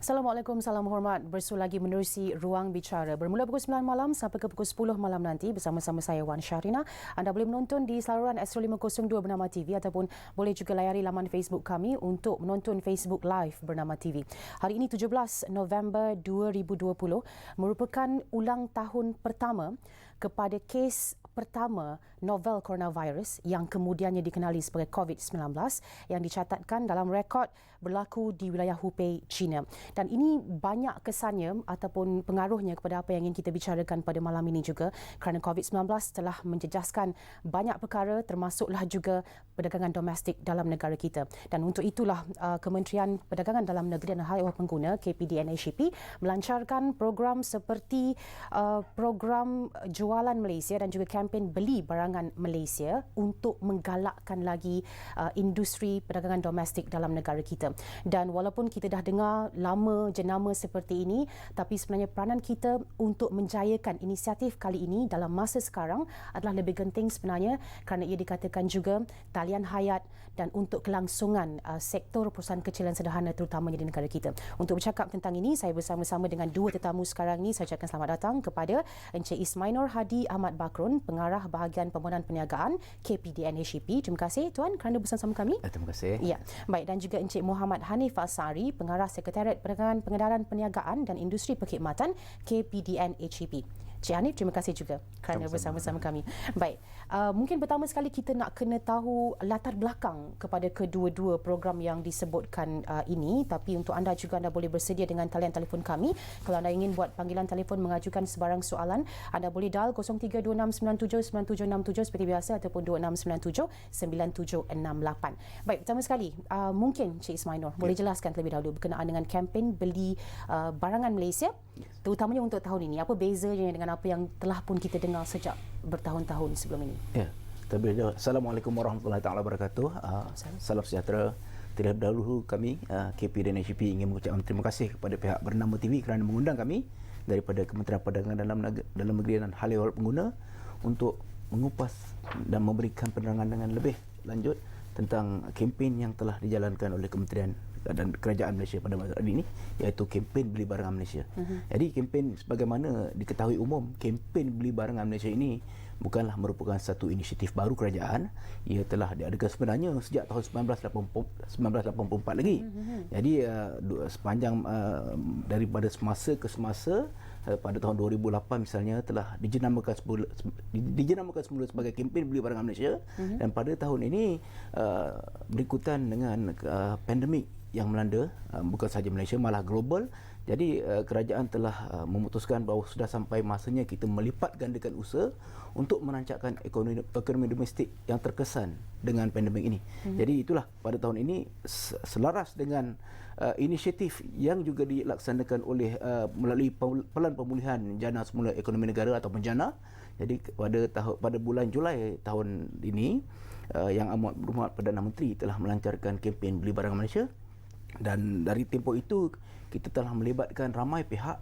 Assalamualaikum, salam hormat. Bersul lagi menerusi Ruang Bicara. Bermula pukul 9 malam sampai ke pukul 10 malam nanti bersama-sama saya Wan Syahrina. Anda boleh menonton di saluran Astro 502 bernama TV ataupun boleh juga layari laman Facebook kami untuk menonton Facebook Live bernama TV. Hari ini 17 November 2020 merupakan ulang tahun pertama kepada kes pertama novel coronavirus yang kemudiannya dikenali sebagai COVID-19 yang dicatatkan dalam rekod berlaku di wilayah Hubei, China. Dan ini banyak kesannya ataupun pengaruhnya kepada apa yang ingin kita bicarakan pada malam ini juga kerana COVID-19 telah menjejaskan banyak perkara termasuklah juga perdagangan domestik dalam negara kita. Dan untuk itulah Kementerian Perdagangan Dalam Negeri dan Hal Ehwal Pengguna KPDNHP melancarkan program seperti program jualan Malaysia dan juga kempen beli barangan Malaysia untuk menggalakkan lagi industri perdagangan domestik dalam negara kita. Dan walaupun kita dah dengar lama jenama seperti ini, tapi sebenarnya peranan kita untuk menjayakan inisiatif kali ini dalam masa sekarang adalah lebih genting sebenarnya kerana ia dikatakan juga talian hayat dan untuk kelangsungan sektor perusahaan kecil dan sederhana terutamanya di negara kita. Untuk bercakap tentang ini, saya bersama-sama dengan dua tetamu sekarang ini. Saya ucapkan selamat datang kepada Encik Ismail Hadi Ahmad Bakrun, Pengarah Bahagian Pembangunan Perniagaan KPDNHP. Terima kasih Tuan kerana bersama-sama kami. Terima kasih. Ya, baik, dan juga Encik Muhammad Hanif Asari, Pengarah Sekretariat Perdagangan Pengedaran Perniagaan dan Industri Perkhidmatan KPDNHP. Cik Hanif, terima kasih juga kerana bersama-sama kami. Baik, mungkin pertama sekali kita nak kena tahu latar belakang kepada kedua-dua program yang disebutkan ini. Tapi untuk anda juga, anda boleh bersedia dengan talian telefon kami. Kalau anda ingin buat panggilan telefon mengajukan sebarang soalan, anda boleh dial 0326979767 seperti biasa ataupun 26979768. Baik, pertama sekali, mungkin Cik Ismail boleh jelaskan terlebih dahulu berkenaan dengan kempen beli barangan Malaysia, terutamanya untuk tahun ini. Apa bezanya dengan apa yang telah pun kita dengar sejak bertahun-tahun sebelum ini? Ya, terlebih dahulu, Assalamualaikum warahmatullahi taala wabarakatuh. Salam sejahtera. Terlebih dahulu kami KPDNHP ingin mengucapkan terima kasih kepada pihak Bernama TV kerana mengundang kami daripada Kementerian Perdagangan Dalam Negeri dan Hal Ehwal Pengguna untuk mengupas dan memberikan penerangan dengan lebih lanjut tentang kempen yang telah dijalankan oleh Kementerian dan Kerajaan Malaysia pada masa ini, iaitu kempen beli barangan Malaysia. Jadi kempen sebagaimana diketahui umum, kempen beli barangan Malaysia ini bukanlah merupakan satu inisiatif baru kerajaan. Ia telah diadakan sebenarnya sejak tahun 1984 lagi. Jadi sepanjang daripada semasa ke semasa, pada tahun 2008 misalnya telah dijenamakan semula sebagai kempen beli barangan Malaysia. Dan pada tahun ini berikutan dengan pandemik yang melanda bukan sahaja Malaysia, malah global. Jadi kerajaan telah memutuskan bahawa sudah sampai masanya kita melipat gandakan usaha untuk merancangkan ekonomi domestik yang terkesan dengan pandemik ini. Jadi itulah pada tahun ini selaras dengan inisiatif yang juga dilaksanakan oleh melalui Pelan Pemulihan Jana Semula Ekonomi Negara ataupun JANA. Jadi pada bulan Julai tahun ini Yang Amat Berhormat Perdana Menteri telah melancarkan kempen beli barangan Malaysia. Dan dari tempoh itu kita telah melibatkan ramai pihak,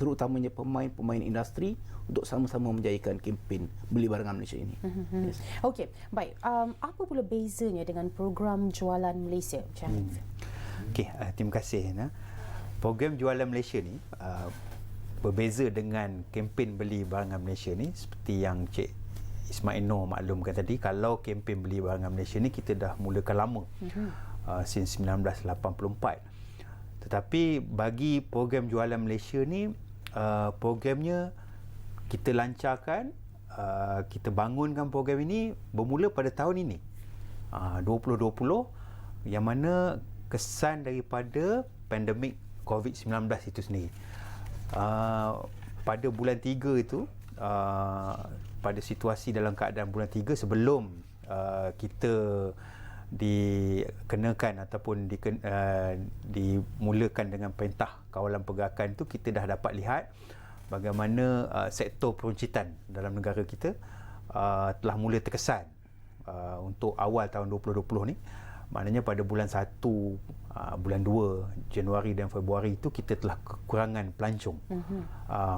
terutamanya pemain-pemain industri untuk sama-sama menjayakan kempen beli barangan Malaysia ini. Yes. Okey, baik. Apa pula bezanya dengan program jualan Malaysia? Okey, terima kasih. Program jualan Malaysia ni berbeza dengan kempen beli barangan Malaysia ni, seperti yang Cik Ismail Noor maklumkan tadi. Kalau kempen beli barangan Malaysia ni kita dah mulakan lama, since 1984. Tetapi bagi program jualan Malaysia ni, programnya kita lancarkan, kita bangunkan program ini bermula pada tahun ini, 2020, yang mana kesan daripada pandemik COVID-19 itu sendiri. Pada bulan 3 itu, pada situasi dalam keadaan bulan 3 sebelum kita dikenakan ataupun dimulakan dengan Perintah Kawalan Pergerakan itu, kita dah dapat lihat bagaimana sektor peruncitan dalam negara kita telah mula terkesan untuk awal tahun 2020 ni. Maknanya pada bulan 1, bulan 2, Januari dan Februari itu kita telah kekurangan pelancong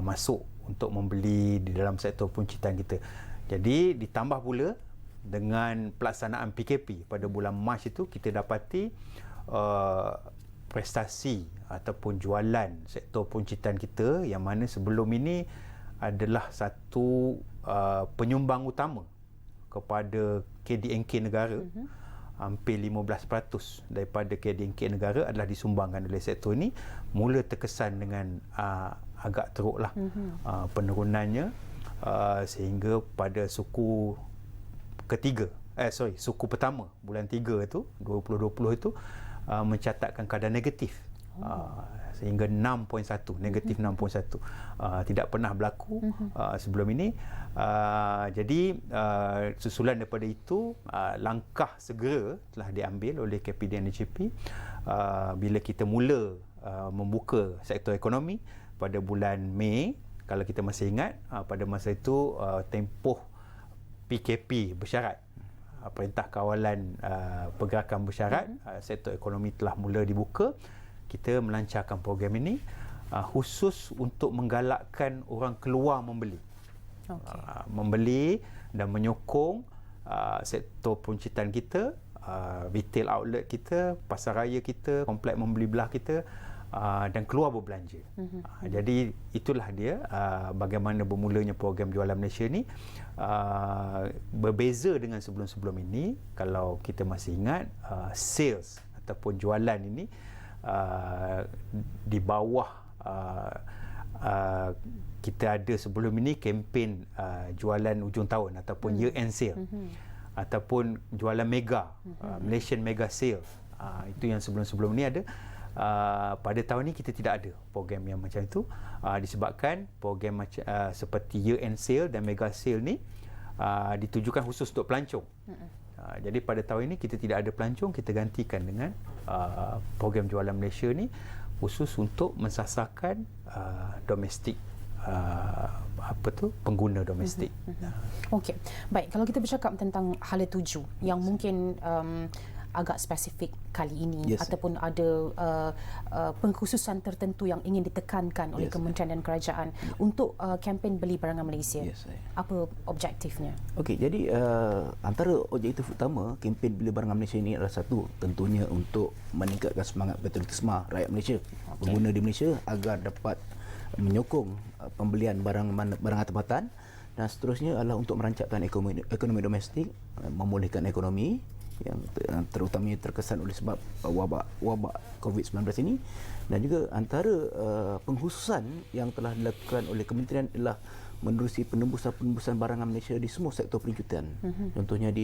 masuk untuk membeli di dalam sektor peruncitan kita. Jadi ditambah pula dengan pelaksanaan PKP pada bulan Mac itu, kita dapati prestasi ataupun jualan sektor peruncitan kita, yang mana sebelum ini adalah satu penyumbang utama kepada KDNK negara. Hampir 15% daripada KDNK negara adalah disumbangkan oleh sektor ini. Mula terkesan dengan agak teruklah penurunannya, sehingga pada suku pertama bulan 3 itu 2020 itu mencatatkan kadar negatif. Sehingga 6.1, negatif 6.1. Tidak pernah berlaku sebelum ini. Jadi susulan daripada itu, langkah segera telah diambil oleh KPDNHP bila kita mula membuka sektor ekonomi pada bulan Mei. Kalau kita masih ingat, pada masa itu tempoh PKP bersyarat, Perintah Kawalan Pergerakan Bersyarat, sektor ekonomi telah mula dibuka. Kita melancarkan program ini khusus untuk menggalakkan orang keluar membeli. Membeli dan menyokong sektor peruncitan kita, retail outlet kita, pasar raya kita, kompleks membeli belah kita, dan keluar berbelanja. Jadi itulah dia bagaimana bermulanya program Jualan Malaysia ni. Berbeza dengan sebelum-sebelum ini. Kalau kita masih ingat, sales ataupun jualan ini di bawah kita ada sebelum ini kempen jualan ujung tahun ataupun year end sale, ataupun jualan mega, Malaysian Mega Sale. Itu yang sebelum-sebelum ini ada. Pada tahun ini kita tidak ada program yang macam itu, disebabkan program seperti year end sale dan mega sale ni ditujukan khusus untuk pelancong. Jadi pada tahun ini kita tidak ada pelancong, kita gantikan dengan program Jualan Malaysia ni khusus untuk mensasarkan domestik, pengguna domestik. Okey. Baik, kalau kita bercakap tentang hala tuju yang mungkin agak spesifik kali ini, ataupun ada pengkhususan tertentu yang ingin ditekankan oleh kementerian dan kerajaan untuk kempen beli barangan Malaysia. Apa objektifnya? Okey, jadi antara objektif utama kempen beli barangan Malaysia ini adalah satu, tentunya untuk meningkatkan semangat patriotisme rakyat Malaysia, pengguna di Malaysia, agar dapat menyokong pembelian barangan tempatan, dan seterusnya adalah untuk merancangkan ekonomi domestik, memulihkan ekonomi yang terutamanya terkesan oleh sebab wabak COVID-19 ini. Dan juga antara pengkhususan yang telah dilakukan oleh kementerian adalah menerusi penembusan barangan Malaysia di semua sektor peruncitan. Contohnya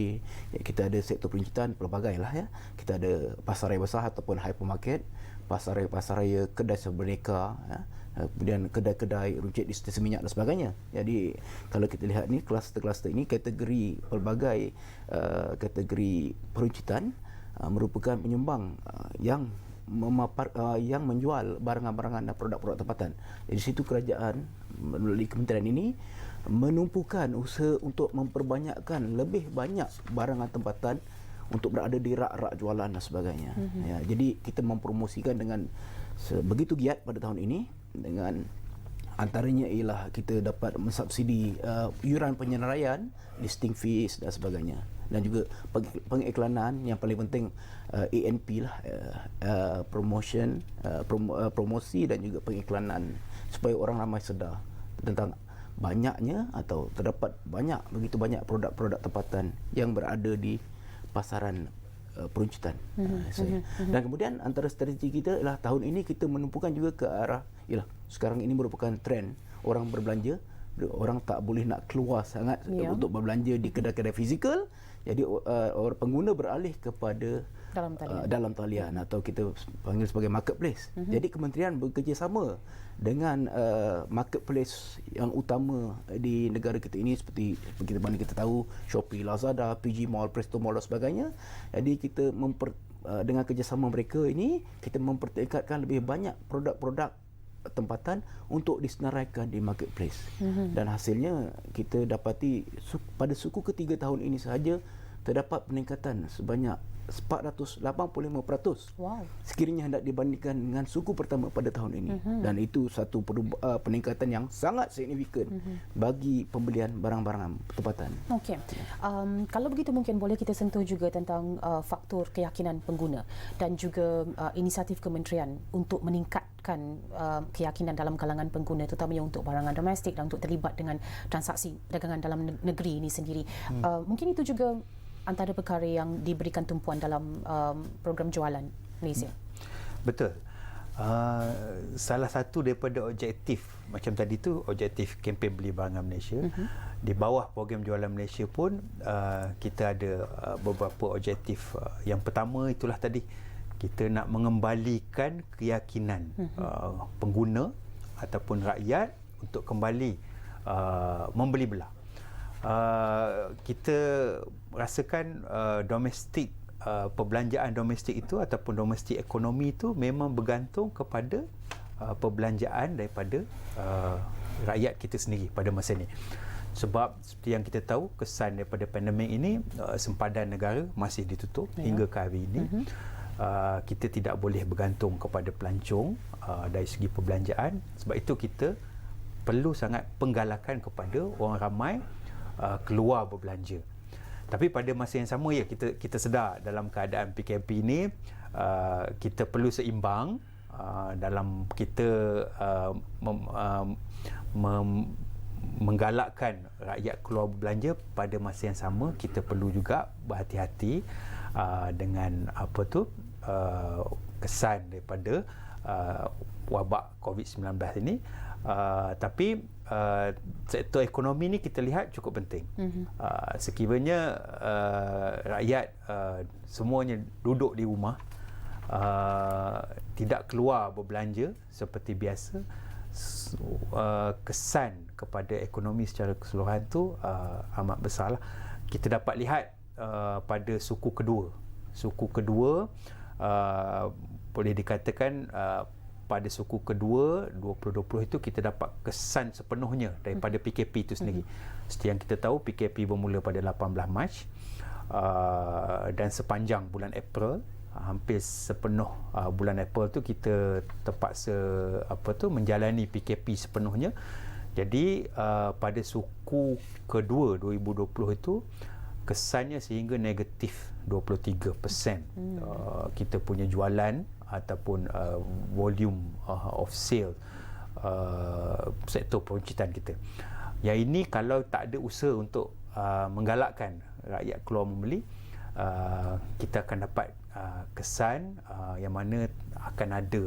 kita ada sektor peruncitan pelbagai lah ya. Kita ada pasar raya besar ataupun hypermarket, pasar raya kedai sebeneka, ya. Kemudian kedai-kedai runcit di stesen minyak dan sebagainya. Jadi kalau kita lihat ni kluster-kluster ini, kategori pelbagai kategori peruncitan merupakan penyumbang yang menjual barangan-barangan dan produk-produk tempatan. Jadi situ kerajaan melalui kementerian ini menumpukan usaha untuk memperbanyakkan lebih banyak barangan tempatan untuk berada di rak-rak jualan dan sebagainya. Ya, jadi kita mempromosikan dengan begitu giat pada tahun ini, dengan antaranya ialah kita dapat mensubsidi iuran penyelesaian, listing fees dan sebagainya, dan juga pengiklanan yang paling penting, ANP lah, promosi dan juga pengiklanan, supaya orang ramai sedar tentang banyaknya atau terdapat begitu banyak produk-produk tempatan yang berada di pasaran peruncitan. Dan kemudian antara strategi kita ialah tahun ini kita menumpukan juga ke arah sekarang ini merupakan trend orang berbelanja, orang tak boleh nak keluar sangat untuk berbelanja di kedai-kedai fizikal. Jadi orang pengguna beralih kepada dalam talian atau kita panggil sebagai marketplace. Jadi kementerian bekerjasama dengan marketplace yang utama di negara kita ini, seperti mana kita tahu Shopee, Lazada, PG Mall, Presto Mall dan sebagainya. Jadi kita dengan kerjasama mereka ini, kita mempertingkatkan lebih banyak produk-produk tempatan untuk disenaraikan di marketplace. Dan hasilnya kita dapati pada suku ketiga tahun ini sahaja terdapat peningkatan sebanyak 485% Wow. sekiranya hendak dibandingkan dengan suku pertama pada tahun ini. Dan itu satu peningkatan yang sangat signifikan bagi pembelian barang-barang tempatan. Okey. Kalau begitu mungkin boleh kita sentuh juga tentang faktor keyakinan pengguna dan juga inisiatif kementerian untuk meningkatkan keyakinan dalam kalangan pengguna, terutamanya untuk barangan domestik dan untuk terlibat dengan transaksi perdagangan dalam negeri ini sendiri. Mungkin itu juga antara perkara yang diberikan tumpuan dalam program jualan Malaysia. Betul. Salah satu daripada objektif macam tadi tu, objektif kempen beli barangan Malaysia, di bawah program jualan Malaysia pun kita ada beberapa objektif. Yang pertama itulah tadi, kita nak mengembalikan keyakinan pengguna ataupun rakyat untuk kembali membeli belah. Kita rasakan domestik, perbelanjaan domestik itu ataupun domestik ekonomi itu memang bergantung kepada perbelanjaan daripada rakyat kita sendiri pada masa ini. Sebab seperti yang kita tahu, kesan daripada pandemik ini, sempadan negara masih ditutup hingga ke hari ini. Kita tidak boleh bergantung kepada pelancong dari segi perbelanjaan. Sebab itu kita perlu sangat penggalakan kepada orang ramai keluar berbelanja. Tapi pada masa yang sama, ya, kita sedar dalam keadaan PKP ini kita perlu seimbang dalam kita menggalakkan rakyat keluar berbelanja. Pada masa yang sama kita perlu juga berhati-hati dengan kesan daripada wabak COVID-19 ini. Tapi sektor ekonomi ni kita lihat cukup penting. Sekiranya rakyat semuanya duduk di rumah, tidak keluar berbelanja seperti biasa, kesan kepada ekonomi secara keseluruhan tu amat besarlah. Kita dapat lihat pada suku kedua. Suku kedua boleh dikatakan pada suku kedua 2020 itu kita dapat kesan sepenuhnya daripada PKP itu sendiri. Seperti yang kita tahu, PKP bermula pada 18 Mac dan sepanjang bulan April, hampir sepenuh bulan April tu kita terpaksa menjalani PKP sepenuhnya. Jadi pada suku kedua 2020 itu kesannya sehingga negatif 23%. Kita punya jualan ataupun volume of sale sektor peruncitan kita. Yang ini kalau tak ada usaha untuk menggalakkan rakyat keluar membeli, kita akan dapat kesan yang mana akan ada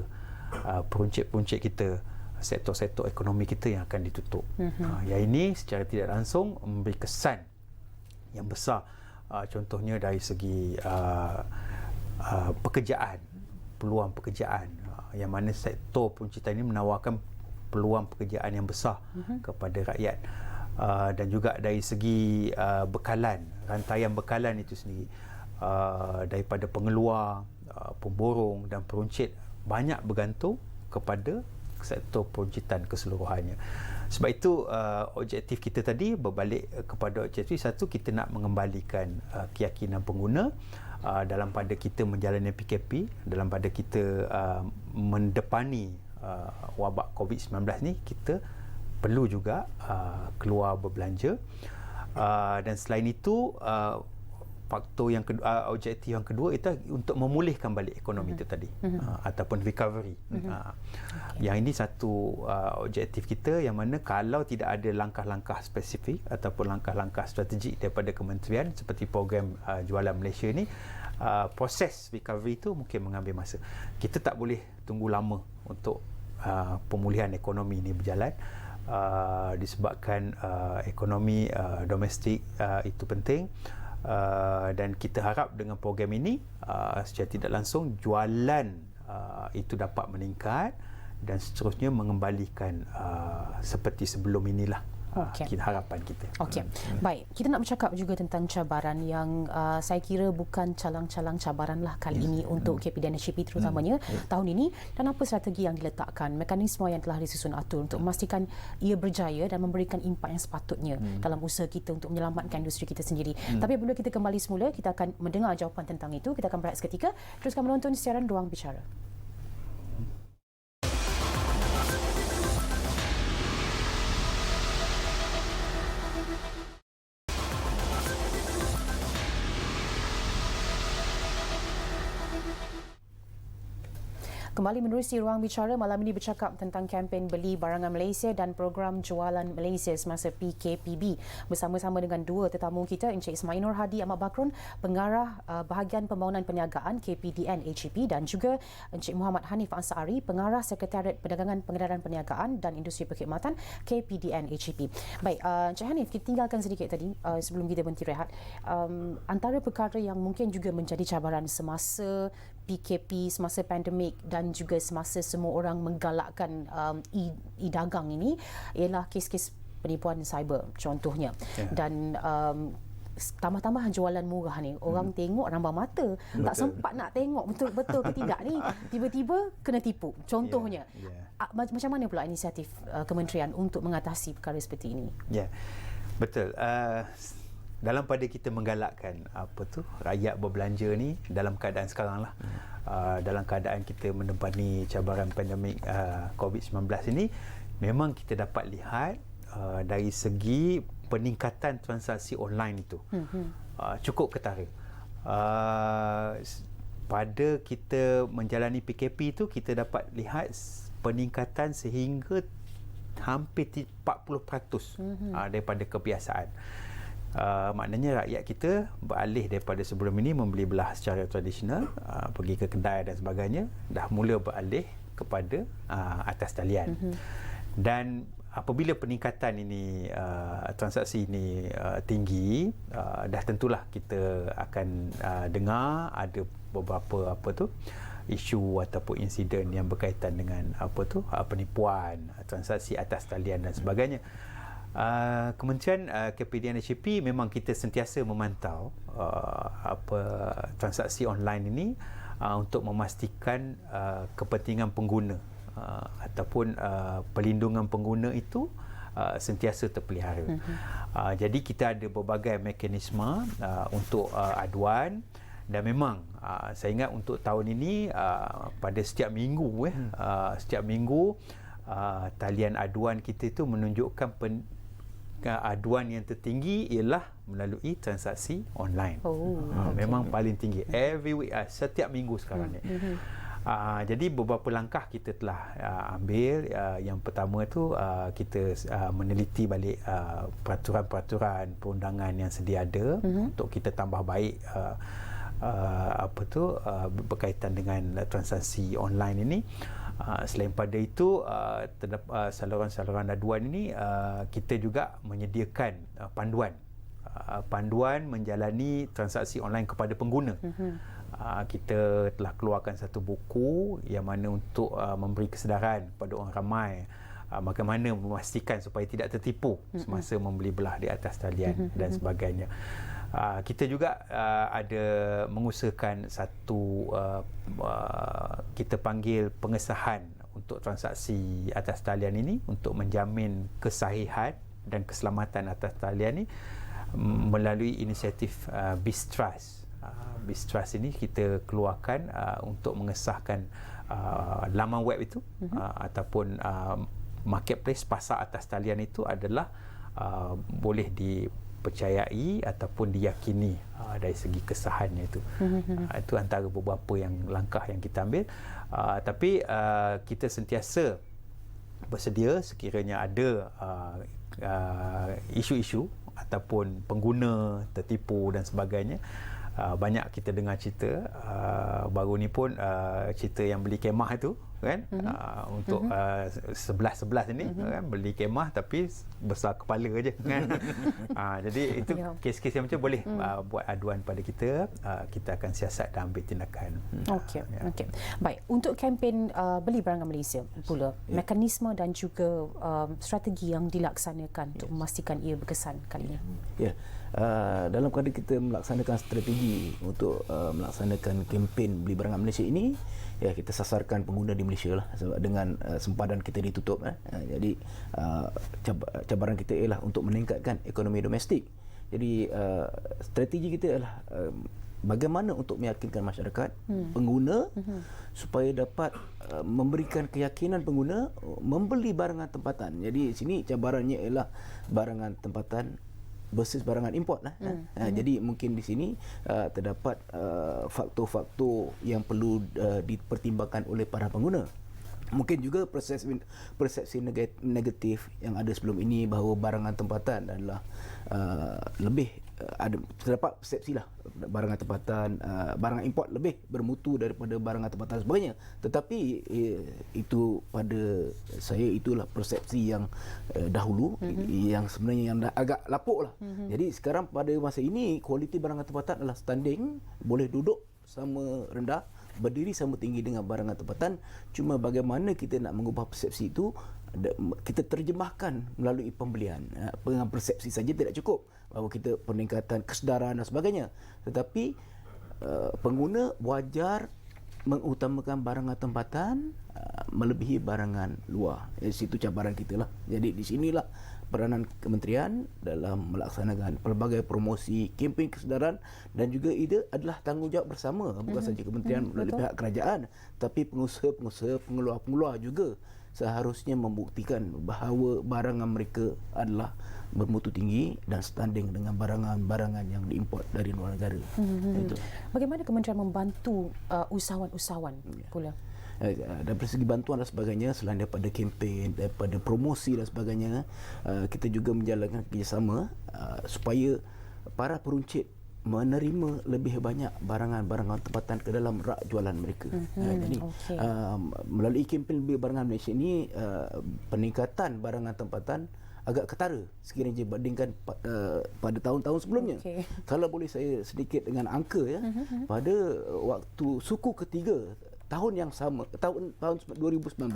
peruncit-peruncit kita, sektor-sektor ekonomi kita yang akan ditutup. Yang ini secara tidak langsung memberi kesan yang besar, contohnya dari segi pekerjaan, peluang pekerjaan, yang mana sektor peruncitan ini menawarkan peluang pekerjaan yang besar kepada rakyat, dan juga dari segi bekalan, rantaian bekalan itu sendiri, daripada pengeluar, pemborong dan peruncit banyak bergantung kepada sektor peruncitan keseluruhannya. Sebab itu objektif kita tadi berbalik kepada objektif satu, kita nak mengembalikan keyakinan pengguna dalam pada kita menjalani PKP, dalam pada kita mendepani wabak COVID-19 ni. Kita perlu juga keluar berbelanja, dan selain itu faktor yang kedua, objektif yang kedua itu untuk memulihkan balik ekonomi itu tadi, ataupun recovery. Yang ini satu objektif kita, yang mana kalau tidak ada langkah-langkah spesifik ataupun langkah-langkah strategik daripada kementerian seperti program jualan Malaysia ni, proses recovery itu mungkin mengambil masa. Kita tak boleh tunggu lama untuk pemulihan ekonomi ini berjalan, disebabkan ekonomi domestik itu penting. Dan kita harap dengan program ini secara tidak langsung jualan itu dapat meningkat dan seterusnya mengembalikan seperti sebelum inilah kita harapan kita. Okey. Baik, kita nak bercakap juga tentang cabaran yang saya kira bukan calang-calang cabaran lah kali ini untuk KPDNHP terutamanya tahun ini, dan apa strategi yang diletakkan, mekanisme yang telah disusun atur untuk memastikan ia berjaya dan memberikan impak yang sepatutnya dalam usaha kita untuk menyelamatkan industri kita sendiri. Tapi bila kita kembali semula, kita akan mendengar jawapan tentang itu. Kita akan berehat seketika. Teruskan menonton siaran Ruang Bicara. Kembali menerusi Ruang Bicara, malam ini bercakap tentang kempen beli barangan Malaysia dan program jualan Malaysia semasa PKPB. Bersama-sama dengan dua tetamu kita, Encik Ismail Nur Hadi Ahmad Bakrun, Pengarah Bahagian Pembangunan Perniagaan KPDN HEP, dan juga Encik Muhammad Hanif Ansari, Pengarah Sekretariat Perdagangan Pengedaran Perniagaan dan Industri Perkhidmatan KPDN HEP. Baik, Encik Hanif, kita tinggalkan sedikit tadi sebelum kita berhenti rehat. Antara perkara yang mungkin juga menjadi cabaran semasa PKP, semasa pandemik dan juga semasa semua orang menggalakkan e-dagang ini ialah kes-kes penipuan cyber contohnya. Dan tambah-tambah jualan murah ni, orang tengok rambang mata, tak sempat nak tengok betul-betul ke tidak ni, tiba-tiba kena tipu contohnya. Macam mana pula inisiatif kementerian untuk mengatasi perkara seperti ini? Betul. Dalam pada kita menggalakkan rakyat berbelanja ni dalam keadaan sekarang lah, dalam keadaan kita menepani cabaran pandemik COVID-19 ini, memang kita dapat lihat dari segi peningkatan transaksi online itu cukup ketara. Pada kita menjalani PKP itu, kita dapat lihat peningkatan sehingga hampir 40% daripada kebiasaan. Maknanya rakyat kita beralih daripada sebelum ini membeli belah secara tradisional, pergi ke kedai dan sebagainya, dah mula beralih kepada atas talian. Dan apabila peningkatan ini, transaksi ini tinggi, dah tentulah kita akan dengar ada beberapa isu ataupun insiden yang berkaitan dengan penipuan, transaksi atas talian dan sebagainya. Kementerian KPDN HEP memang kita sentiasa memantau transaksi online ini untuk memastikan kepentingan pengguna ataupun perlindungan pengguna itu sentiasa terpelihara. Jadi kita ada berbagai mekanisme untuk aduan, dan memang saya ingat untuk tahun ini pada setiap minggu talian aduan kita itu menunjukkan aduan yang tertinggi ialah melalui transaksi online. Memang paling tinggi every week, setiap minggu sekarang ni. Jadi beberapa langkah kita telah ambil. Yang pertama tu kita meneliti balik peraturan-peraturan perundangan yang sedia ada untuk kita tambah baik berkaitan dengan transaksi online ini. Selain pada itu, saluran-saluran aduan ini kita juga menyediakan panduan menjalani transaksi online kepada pengguna. Kita telah keluarkan satu buku yang mana untuk memberi kesedaran kepada orang ramai bagaimana memastikan supaya tidak tertipu semasa membeli belah di atas talian dan sebagainya. Kita juga ada mengusahakan satu kita panggil pengesahan untuk transaksi atas talian ini untuk menjamin kesahihan dan keselamatan atas talian ini melalui inisiatif BizTrust. BizTrust ini kita keluarkan untuk mengesahkan laman web itu ataupun marketplace pasar atas talian itu adalah boleh dipercayai ataupun diyakini dari segi kesahannya itu. Itu antara beberapa langkah yang kita ambil. Tapi kita sentiasa bersedia sekiranya ada isu-isu ataupun pengguna tertipu dan sebagainya. Banyak kita dengar cerita, baru ni pun cerita yang beli kemah itu kan, untuk 11 ini kan, beli kemah tapi besar kepala je kan. Jadi itu kes-kes yang macam boleh buat aduan pada kita, kita akan siasat dan ambil tindakan. Okey. Baik, untuk kempen beli barangan Malaysia pula, mekanisme dan juga strategi yang dilaksanakan untuk memastikan ia berkesan kali ini. Ya. Dalam keadaan kita melaksanakan strategi untuk melaksanakan kempen beli barangan Malaysia ini, ya, kita sasarkan pengguna di Malaysia lah, sebab dengan sempadan kita ditutup. Jadi cabaran kita ialah untuk meningkatkan ekonomi domestik. Jadi strategi kita ialah bagaimana untuk meyakinkan masyarakat pengguna supaya dapat memberikan keyakinan pengguna membeli barangan tempatan. Jadi sini cabarannya ialah barangan tempatan versus barangan import lah. Jadi mungkin di sini terdapat faktor-faktor yang perlu dipertimbangkan oleh para pengguna. Mungkin juga persepsi negatif yang ada sebelum ini bahawa barangan tempatan adalah lebih terdapat persepsi lah barangan tempatan, barangan import lebih bermutu daripada barangan tempatan sebagainya. Tetapi itu pada saya itulah persepsi yang dahulu, yang sebenarnya yang dah agak lapuk lah. Jadi sekarang pada masa ini kualiti barangan tempatan adalah standing, boleh duduk sama rendah, berdiri sama tinggi dengan barangan tempatan. Cuma bagaimana kita nak mengubah persepsi itu, kita terjemahkan melalui pembelian. Dengan persepsi saja tidak cukup, bahawa kita peningkatan kesedaran dan sebagainya. Tetapi pengguna wajar mengutamakan barangan tempatan melebihi barangan luar. Di situ cabaran kita lah. Jadi di sinilah peranan kementerian dalam melaksanakan pelbagai promosi, kempen kesedaran, dan juga itu adalah tanggungjawab bersama, bukan saja kementerian melalui pihak kerajaan, tapi pengusaha-pengusaha, pengeluar-pengeluar juga seharusnya membuktikan bahawa barangan mereka adalah bermutu tinggi dan standing dengan barangan-barangan yang diimport dari luar negara. Itu. Bagaimana kementerian membantu usahawan-usahawan pula? Dari segi bantuan dan sebagainya, selain daripada kempen, daripada promosi dan sebagainya, kita juga menjalankan kerjasama supaya para peruncit menerima lebih banyak barangan-barangan tempatan ke dalam rak jualan mereka. Jadi melalui kempen beli barangan Malaysia ini, peningkatan barangan tempatan agak ketara sekiranya dibandingkan pada tahun-tahun sebelumnya. Kalau boleh saya sedikit dengan angka, ya, pada waktu suku ketiga tahun yang sama, tahun 2019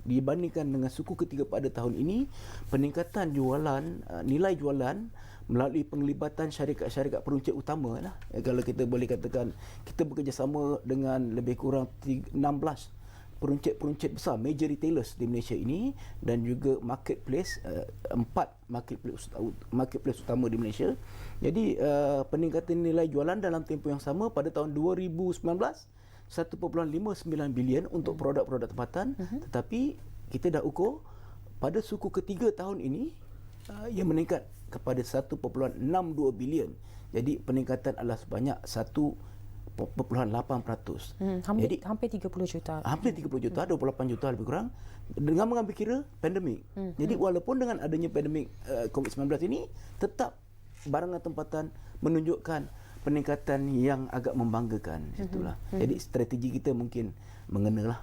dibandingkan dengan suku ketiga pada tahun ini, peningkatan jualan, nilai jualan melalui penglibatan syarikat-syarikat peruncit utama lah. Kalau kita boleh katakan, kita bekerjasama dengan lebih kurang 16 peruncit-peruncit besar, major retailers di Malaysia ini, dan juga marketplace, 4 marketplace utama di Malaysia. Jadi peningkatan nilai jualan dalam tempoh yang sama pada tahun 2019 1.59 bilion untuk produk-produk tempatan, tetapi kita dah ukur pada suku ketiga tahun ini yang meningkat kepada 1.62 bilion. Jadi peningkatan adalah sebanyak 1.8%. Jadi hampir 30 juta. Hampir 30 juta, 28 juta lebih kurang, dengan mengambil kira pandemik. Jadi walaupun dengan adanya pandemik COVID-19 ini, tetap barangan tempatan menunjukkan peningkatan yang agak membanggakan. Situlah. Jadi strategi kita mungkin mengenalah.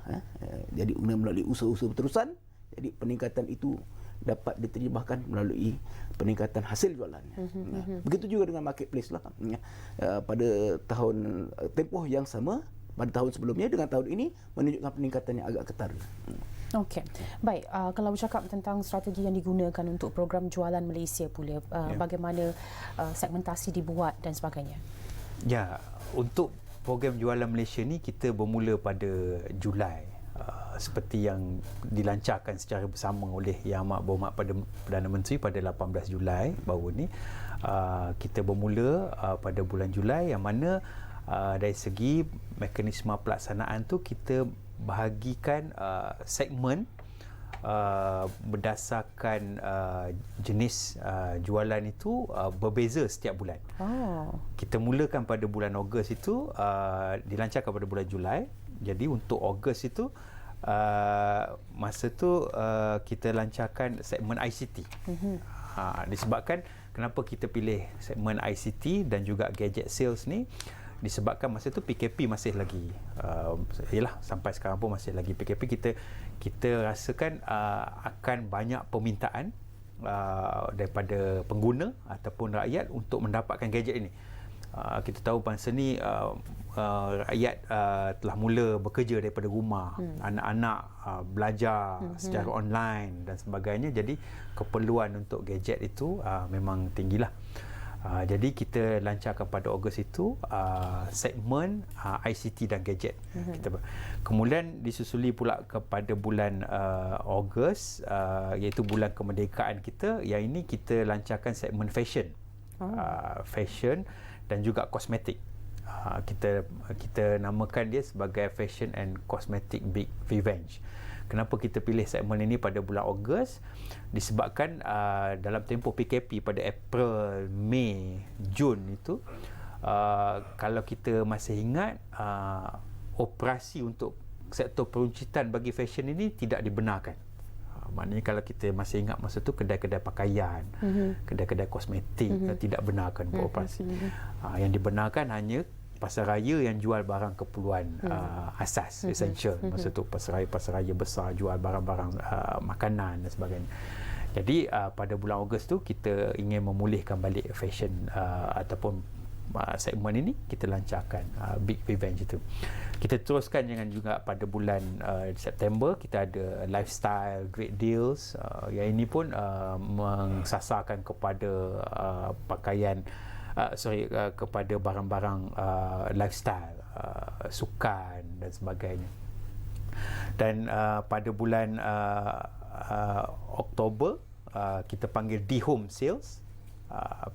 Jadi melalui usaha-usaha berterusan, jadi peningkatan itu dapat diterjemahkan melalui peningkatan hasil jualan. Begitu juga dengan marketplace lah. Pada tahun tempoh yang sama, pada tahun sebelumnya dengan tahun ini menunjukkan peningkatan yang agak ketara. Okey. Baik, kalau bercakap tentang strategi yang digunakan untuk program jualan Malaysia pula, bagaimana segmentasi dibuat dan sebagainya? Ya, untuk program jualan Malaysia ni kita bermula pada Julai. Seperti yang dilancarkan secara bersama oleh Yang Amat Berhormat Perdana Menteri pada 18 Julai baru ni. Kita bermula pada bulan Julai, yang mana dari segi mekanisme pelaksanaan tu kita bahagikan segmen berdasarkan jenis jualan itu berbeza setiap bulan. Kita mulakan pada bulan Ogos itu, dilancarkan pada bulan Julai. Jadi untuk Ogos itu masa tu kita lancarkan segmen ICT. Disebabkan kenapa kita pilih segmen ICT dan juga gadget sales ni, disebabkan masa tu PKP masih lagi sampai sekarang pun masih lagi PKP. Kita rasakan akan banyak permintaan daripada pengguna ataupun rakyat untuk mendapatkan gadget ini. Kita tahu bangsa ni rakyat telah mula bekerja daripada rumah, anak-anak belajar secara online dan sebagainya, jadi keperluan untuk gadget itu memang tinggilah. Jadi kita lancarkan pada Ogos itu segmen ICT dan gadget. Kemudian disusuli pula kepada bulan Ogos, iaitu bulan kemerdekaan kita. Yang ini kita lancarkan segmen fashion. Fashion dan juga kosmetik. Kita namakan dia sebagai Fashion and Cosmetic Big Revenge. Kenapa kita pilih segmen ini pada bulan Ogos? Disebabkan dalam tempoh PKP pada April, Mei, Jun itu, kalau kita masih ingat, operasi untuk sektor peruncitan bagi fashion ini tidak dibenarkan. Maknanya kalau kita masih ingat masa tu, kedai-kedai pakaian, kedai-kedai kosmetik tidak benarkan beroperasi. Yang dibenarkan hanya pasaraya yang jual barang keperluan asas, essential. Masa tu pasaraya besar jual barang-barang makanan dan sebagainya. Jadi pada bulan Ogos tu kita ingin memulihkan balik fashion ataupun segmen ini kita lancarkan Big Revenge itu. Kita teruskan dengan juga pada bulan September kita ada lifestyle great deals. Yang ini pun mengsasarkan kepada pakaian kepada barang-barang lifestyle, sukan dan sebagainya. Dan pada bulan Oktober kita panggil D-Home Sales,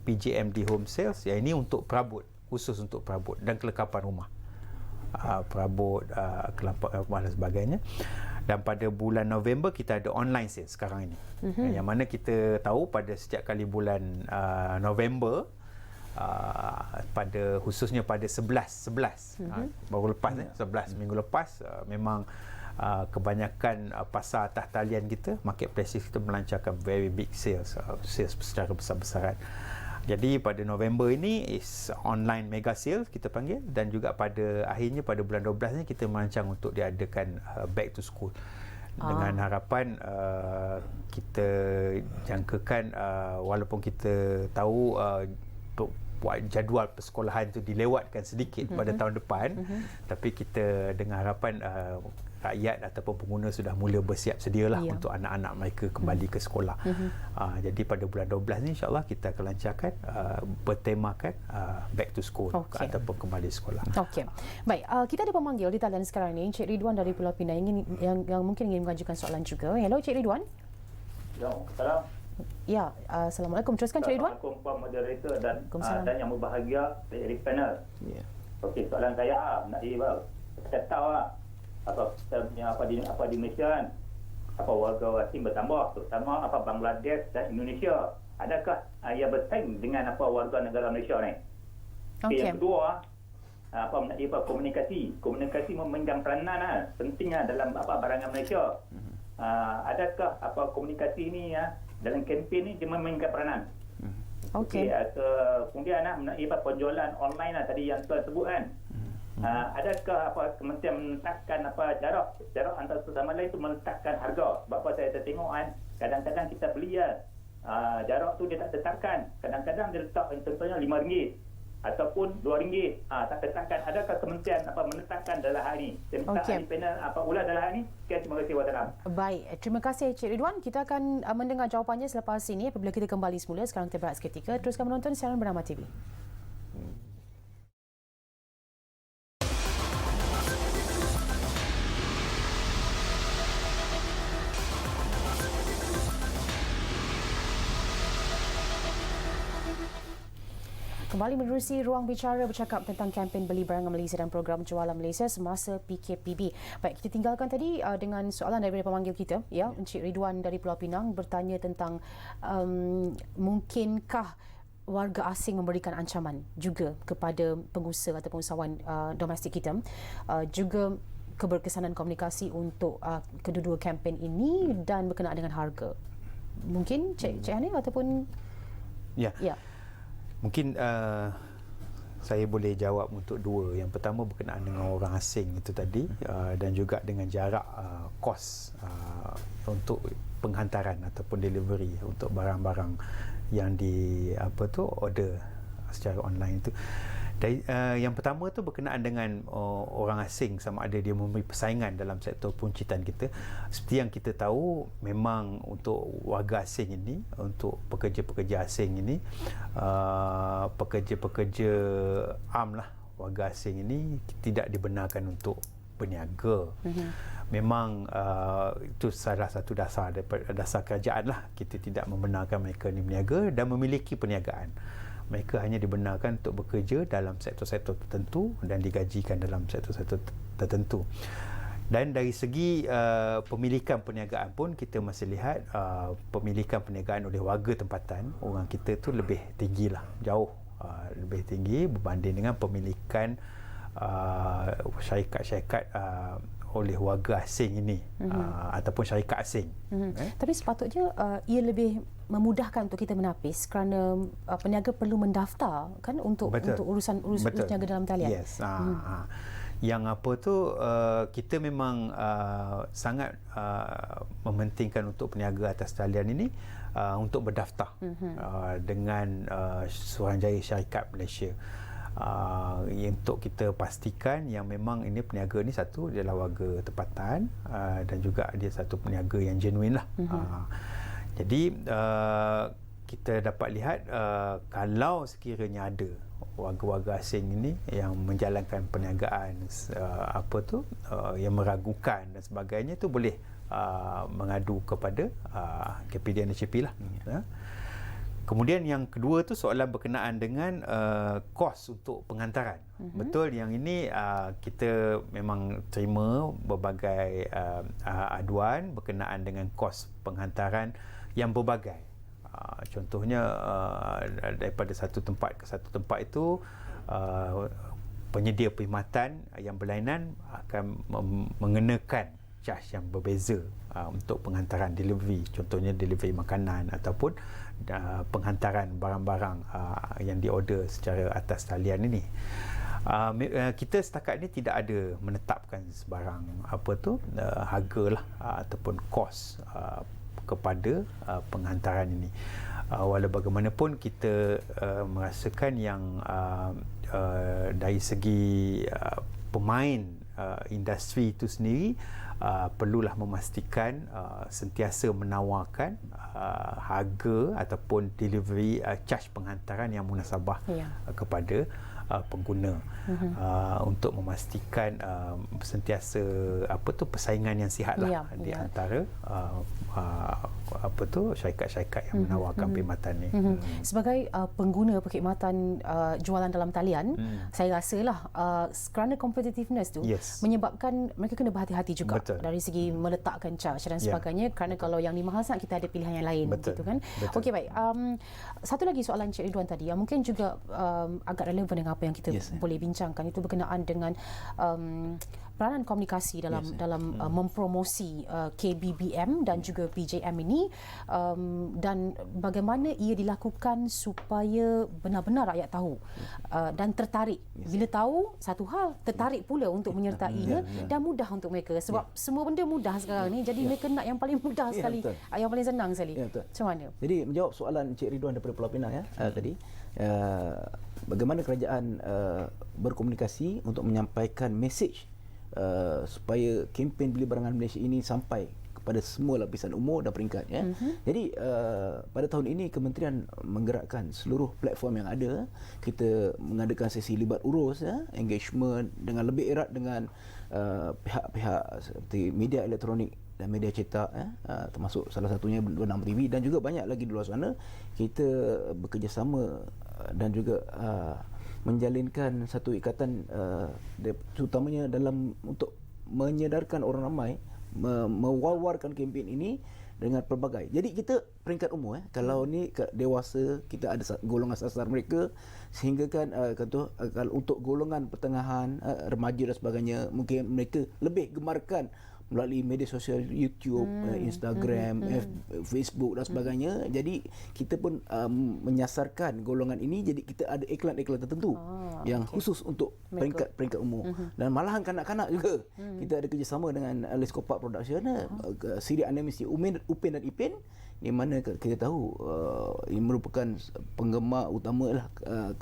PJM D-Home Sales. Yang ini untuk perabot, khusus untuk perabot dan kelengkapan rumah, perabot, kelengkapan rumah dan sebagainya. Dan pada bulan November kita ada online sales sekarang ini. Yang mana kita tahu pada setiap kali bulan November, khususnya pada 11 baru lepas 11 minggu lepas, memang kebanyakan pasar atas talian kita, marketplace kita melancarkan very big sales secara besar-besaran. Jadi pada November ini is online mega sales kita panggil, dan juga pada akhirnya pada bulan 12 ni kita merancang untuk diadakan back to school. Dengan harapan kita jangkakan, walaupun kita tahu jadual persekolahan itu dilewatkan sedikit pada tahun depan, tapi kita dengan harapan rakyat ataupun pengguna sudah mula bersiap sedialah untuk anak-anak mereka kembali ke sekolah. Jadi pada bulan 12 ni insya-Allah kita akan lancarkan bertemakan back to school ataupun kembali sekolah. Okey. Baik, kita ada pemanggil di talian sekarang ni, Encik Ridwan dari Pulau Pinang yang mungkin ingin mengajukan soalan juga. Hello Encik Ridwan. Ya, salam. Ya, Assalamualaikum. Teruskan Encik Ridwan. Assalamualaikum Puan Moderator dan yang berbahagia dari panel. Ya. Okey, soalan saya nak saya tahu apa di Malaysia kan, apa warga asing bertambah, terutama apa Bangladesh dan Indonesia. Adakah ia bersaing dengan apa warga negara Malaysia ni? Okay. Yang kedua, komunikasi memegang peranan penting dalam barangan Malaysia. Adakah komunikasi ini dalam kempen ni dia memegang peranan? Okey. Kemudian penjualan online tadi yang tuan sebut kan. Adakah kementerian menetapkan jarak antara sesama lain itu menetapkan harga? Sebab saya tengok kan, kadang-kadang kita beli jarak tu dia tak tetapkan. Kadang-kadang dia letak contohnya RM5 ataupun RM2 tak tetapkan. Adakah kementerian menetapkan dalam hal ini? Saya minta ahli panel ulas dalam hal ini. Sekian, terima kasih. Wassalam. Baik, terima kasih Encik Ridwan. Kita akan mendengar jawapannya selepas ini apabila kita kembali semula. Sekarang kita berehat seketika. Teruskan menonton siaran Bernama TV. Kembali menerusi Ruang Bicara bercakap tentang kempen beli barangan Malaysia dan program jualan Malaysia semasa PKPB. Baik, kita tinggalkan tadi dengan soalan daripada pemanggil kita, ya, Encik Ridwan dari Pulau Pinang bertanya tentang mungkinkah warga asing memberikan ancaman juga kepada pengusaha atau usahawan domestik kita, juga keberkesanan komunikasi untuk kedua-dua kempen ini dan berkenaan dengan harga. Mungkin Cik Hani ataupun ya. Mungkin saya boleh jawab untuk dua. Yang pertama berkenaan dengan orang asing itu tadi, dan juga dengan jarak kos untuk penghantaran ataupun delivery untuk barang-barang yang order secara online itu. Dan, yang pertama tu berkenaan dengan orang asing, sama ada dia memberi persaingan dalam sektor peruncitan kita. Seperti yang kita tahu, memang untuk warga asing ini, untuk pekerja-pekerja asing ini, pekerja-pekerja lah, warga asing ini tidak dibenarkan untuk berniaga. Memang itu salah satu dasar kerajaan lah, kita tidak membenarkan mereka ni berniaga dan memiliki perniagaan. Mereka hanya dibenarkan untuk bekerja dalam sektor-sektor tertentu dan digajikan dalam sektor-sektor tertentu. Dan dari segi pemilikan perniagaan pun, kita masih lihat pemilikan perniagaan oleh warga tempatan, orang kita tu lebih tinggi lah, jauh lebih tinggi berbanding dengan pemilikan syarikat-syarikat oleh warga asing ini, ataupun syarikat asing. Tapi sepatutnya ia lebih memudahkan untuk kita menapis kerana peniaga perlu mendaftar kan untuk urusan niaga dalam talian. Yes. Yang kita memang sangat mementingkan untuk peniaga atas talian ini untuk berdaftar dengan Suruhanjaya Syarikat Malaysia. Untuk kita pastikan yang memang ini peniaga ni satu adalah warga tempatan, dan juga dia satu peniaga yang genuine lah. Jadi kita dapat lihat kalau sekiranya ada warga-warga asing ini yang menjalankan perniagaan yang meragukan dan sebagainya, tu boleh mengadu kepada KPDNHP lah. Kemudian yang kedua tu soalan berkenaan dengan kos untuk penghantaran. Betul, yang ini kita memang terima berbagai aduan berkenaan dengan kos penghantaran yang berbagai. Contohnya daripada satu tempat ke satu tempat itu, penyedia perkhidmatan yang berlainan akan mengenakan charge yang berbeza untuk penghantaran delivery, contohnya delivery makanan ataupun penghantaran barang-barang yang diorder secara atas talian ini. Kita setakat ini tidak ada menetapkan sebarang harga lah ataupun kos kepada penghantaran ini. Walau bagaimanapun kita merasakan yang dari segi pemain industri itu sendiri perlulah memastikan sentiasa menawarkan harga ataupun delivery charge penghantaran yang munasabah kepada pengguna, untuk memastikan sentiasa persaingan yang sihat lah di antara syarikat-syarikat yang menawarkan perkhidmatan ni. Sebagai pengguna perkhidmatan jualan dalam talian, saya rasalah kerana competitiveness tu menyebabkan mereka kena berhati-hati juga dari segi meletakkan charge dan sebagainya, kerana kalau yang ni mahal sangat, kita ada pilihan yang lain gitu kan. Okey, baik. Satu lagi soalan Cik Ridwan tadi yang mungkin juga agak relevan dengan apa yang kita boleh bincangkan, itu berkenaan dengan peranan komunikasi dalam mempromosi KBBM dan juga PJM ini, dan bagaimana ia dilakukan supaya benar-benar rakyat tahu dan tertarik. Bila tahu satu hal, tertarik pula untuk menyertainya dan mudah untuk mereka, sebab semua benda mudah sekarang ni, jadi mereka nak yang paling mudah sekali, yang paling senang sekali. Macam mana? Jadi menjawab soalan Cik Ridwan daripada Pulau Pinang tadi, bagaimana kerajaan berkomunikasi untuk menyampaikan mesej supaya kempen beli barangan Malaysia ini sampai kepada semua lapisan umur dan peringkat. Jadi pada tahun ini kementerian menggerakkan seluruh platform yang ada. Kita mengadakan sesi libat urus, engagement dengan lebih erat dengan pihak-pihak seperti media elektronik dan media cetak, termasuk salah satunya Bernama TV, dan juga banyak lagi di luar sana. Kita bekerjasama dan juga menjalinkan satu ikatan, terutamanya dalam untuk menyedarkan orang ramai, mewar-warkan kempen ini dengan pelbagai. Jadi kita peringkat umur, kalau ni dewasa, kita ada golongan sasar mereka, sehingga kan kalau untuk golongan pertengahan, remaja dan sebagainya, mungkin mereka lebih gemarkan melalui media sosial YouTube, Instagram, Facebook dan sebagainya. Jadi kita pun menyasarkan golongan ini, jadi kita ada iklan-iklan tertentu yang khusus untuk peringkat umur. Dan malahan kanak-kanak juga. Kita ada kerjasama dengan Leskopak Production, siri animasi Upin dan Ipin, di mana kita tahu ini merupakan penggemar utama lah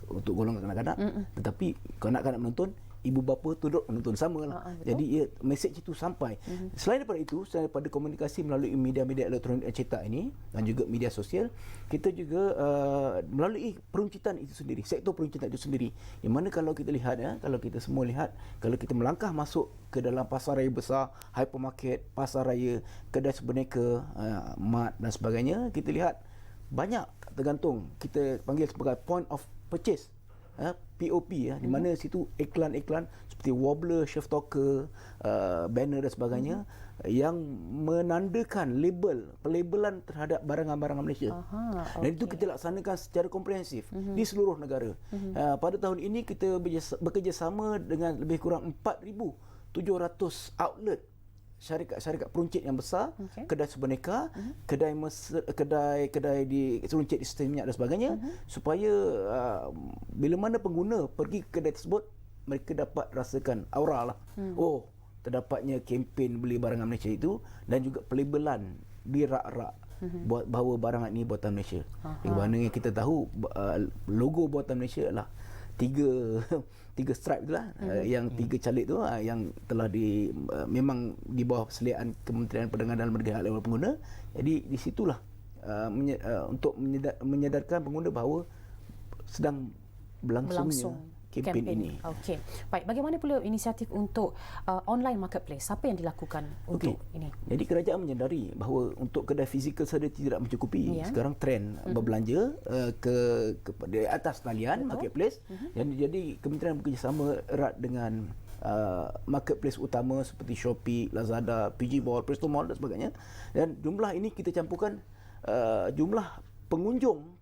untuk golongan kanak-kanak. Tetapi kanak-kanak menonton, ibu bapa turut menonton sama lah. Jadi mesej itu sampai. Selain daripada itu, selain daripada komunikasi melalui media-media elektronik cetak ini dan juga media sosial, kita juga melalui peruncitan itu sendiri, sektor peruncitan itu sendiri. Di mana kalau kita lihat, kalau kita semua lihat, kalau kita melangkah masuk ke dalam pasar raya besar, hypermarket, pasar raya, kedai sebenarnya, mart dan sebagainya, kita lihat banyak tergantung kita panggil sebagai point of purchase, POP, di mana situ iklan-iklan seperti wobbler, chef talker, banner dan sebagainya yang menandakan pelabelan terhadap barangan-barangan Malaysia. Dan itu kita laksanakan secara komprehensif di seluruh negara. Pada tahun ini kita bekerjasama dengan lebih kurang 4,700 outlet syarikat peruncit yang besar, kedai Sebeneka, kedai di peruncit di sistem minyak dan sebagainya, supaya bila mana pengguna pergi ke kedai tersebut, mereka dapat rasakan aura lah. Oh, terdapatnya kempen beli barangan Malaysia itu, dan juga pelabelan di rak-rak bahawa barangan ini buatan Malaysia. Di mana kita tahu logo buatan Malaysia adalah tiga stripe itulah, yang tiga calik tu yang telah memang di bawah seliaan Kementerian Perdagangan Dalam Negeri Hak Ehwal Pengguna. Jadi di situlah untuk menyadarkan pengguna bahawa sedang berlangsungnya kempen ini. Okey. Baik, bagaimana pula inisiatif untuk online marketplace? Apa yang dilakukan untuk ini? Jadi kerajaan menyedari bahawa untuk kedai fizikal saja tidak mencukupi. Sekarang trend berbelanja di atas talian marketplace. Jadi kementerian bekerjasama erat dengan marketplace utama seperti Shopee, Lazada, PG Mall, Presto Mall dan sebagainya. Dan jumlah ini kita campurkan jumlah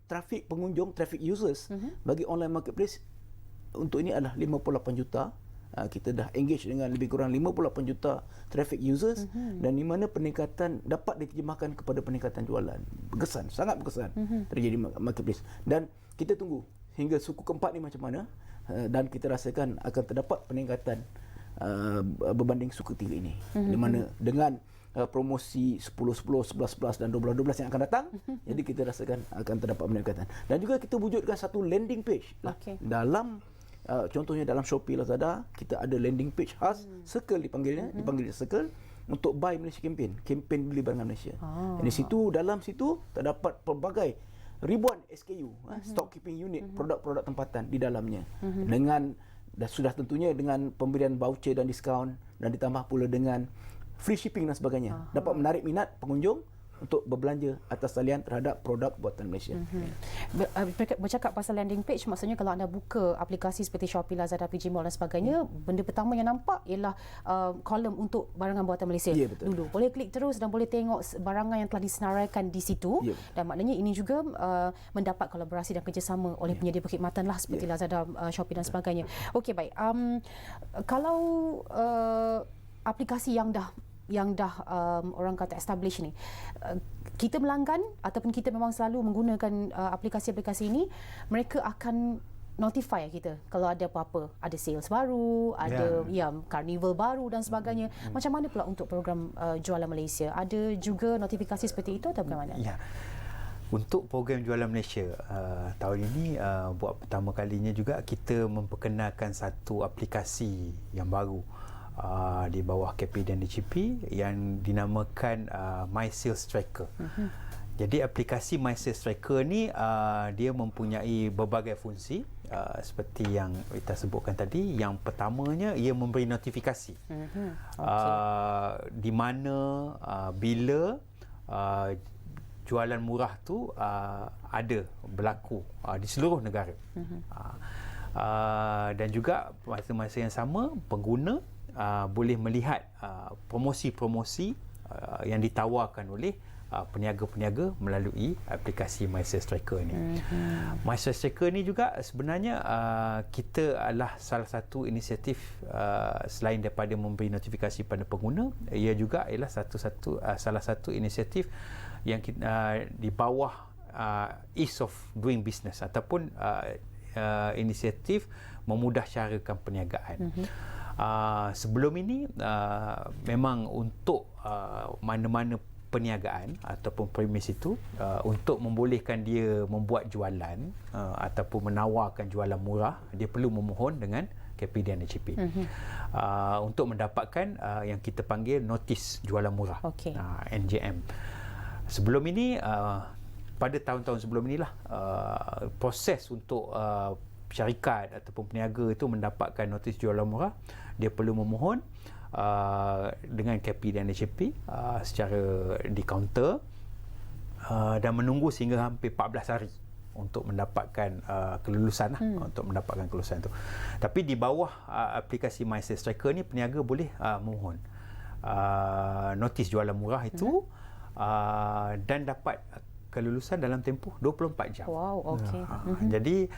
traffic users bagi online marketplace. Untuk ini adalah 58 juta. Kita dah engage dengan lebih kurang 58 juta traffic users, dan di mana peningkatan dapat diterjemahkan kepada peningkatan jualan. Berkesan, sangat berkesan terjadi marketplace. Dan kita tunggu hingga suku keempat ni macam mana, dan kita rasakan akan terdapat peningkatan berbanding suku ketiga ini. Di mana dengan promosi 10-10, 11-11 dan 12-12 yang akan datang, jadi kita rasakan akan terdapat peningkatan. Dan juga kita wujudkan satu landing page lah. Dalam contohnya dalam Shopee, Lazada, kita ada landing page khas, Circle dipanggil Circle, untuk Buy Malaysia Campaign beli barangan Malaysia. Di situ, dalam situ terdapat pelbagai ribuan SKU, stock keeping unit, produk-produk tempatan di dalamnya. Dengan sudah tentunya dengan pemberian voucher dan diskaun, dan ditambah pula dengan free shipping dan sebagainya. Dapat menarik minat pengunjung untuk berbelanja atas talian terhadap produk buatan Malaysia. Bercakap pasal landing page, maksudnya kalau anda buka aplikasi seperti Shopee, Lazada, PG Mall dan sebagainya, benda pertama yang nampak ialah kolom untuk barangan buatan Malaysia. Dulu boleh klik terus dan boleh tengok barangan yang telah disenaraikan di situ. Dan maknanya ini juga mendapat kolaborasi dan kerjasama oleh penyedia perkhidmatan lah, seperti Lazada, Shopee dan sebagainya. Okey, baik. Kalau aplikasi yang dah orang kata establish ni, kita melanggan ataupun kita memang selalu menggunakan aplikasi-aplikasi ini, mereka akan notify kita kalau ada apa-apa, ada sales baru, ada carnival baru dan sebagainya. Macam mana pula untuk program Jualan Malaysia? Ada juga notifikasi seperti itu atau bagaimana? Untuk program Jualan Malaysia tahun ini, buat pertama kalinya juga kita memperkenalkan satu aplikasi yang baru di bawah KP dan DCP yang dinamakan My Sales Tracker. Jadi aplikasi My Sales Tracker ni dia mempunyai berbagai fungsi, seperti yang kita sebutkan tadi. Yang pertamanya, ia memberi notifikasi di mana bila jualan murah tu ada berlaku di seluruh negara. Dan juga masa-masa yang sama, pengguna boleh melihat promosi-promosi yang ditawarkan oleh peniaga-peniaga melalui aplikasi MySales Tracker ni. MySales Tracker ni juga sebenarnya kita adalah salah satu inisiatif selain daripada memberi notifikasi pada pengguna, ia juga ialah salah satu inisiatif yang di bawah ease of doing business ataupun inisiatif memudah carakan perniagaan. Sebelum ini memang untuk mana-mana perniagaan ataupun premis itu untuk membolehkan dia membuat jualan ataupun menawarkan jualan murah, dia perlu memohon dengan KPD dan HCP untuk mendapatkan yang kita panggil notis jualan murah, NJM. Sebelum ini pada tahun-tahun sebelum inilah proses untuk syarikat ataupun peniaga itu mendapatkan notis jualan murah, dia perlu memohon dengan KP dan HCP secara di kaunter dan menunggu sehingga hampir 14 hari untuk mendapatkan kelulusan untuk mendapatkan kelulusan itu. Tapi di bawah aplikasi MySales Tracker ni peniaga boleh memohon notis jualan murah itu dan dapat kelulusan dalam tempoh 24 jam. Wow, okey. Jadi